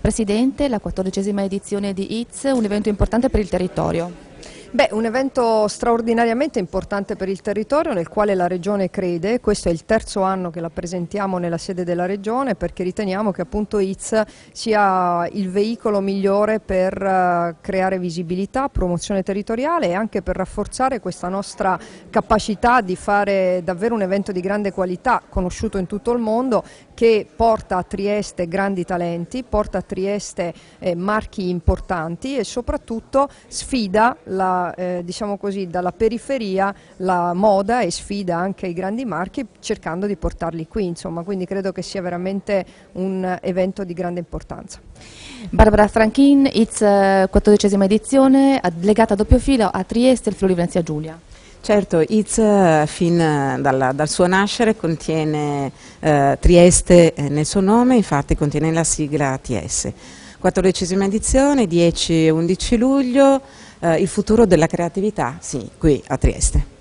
Presidente, la 14ª edizione di ITS, un evento importante per il territorio. Beh, un evento straordinariamente importante per il territorio nel quale la Regione crede. Questo è il terzo anno che la presentiamo nella sede della Regione, perché riteniamo che appunto ITS sia il veicolo migliore per creare visibilità, promozione territoriale e anche per rafforzare questa nostra capacità di fare davvero un evento di grande qualità, conosciuto in tutto il mondo, che porta a Trieste grandi talenti, porta a Trieste marchi importanti e soprattutto sfida diciamo così, dalla periferia la moda e sfida anche i grandi marchi cercando di portarli qui, insomma, quindi credo che sia veramente un evento di grande importanza. Barbara Stranchin, ITS 14ª edizione, legata a doppio filo a Trieste e il Friuli Venezia Giulia. Certo, ITS fin dal suo nascere contiene Trieste nel suo nome, infatti contiene la sigla ATS. 14ª edizione, 10 e 11 luglio, il futuro della creatività, sì, qui a Trieste.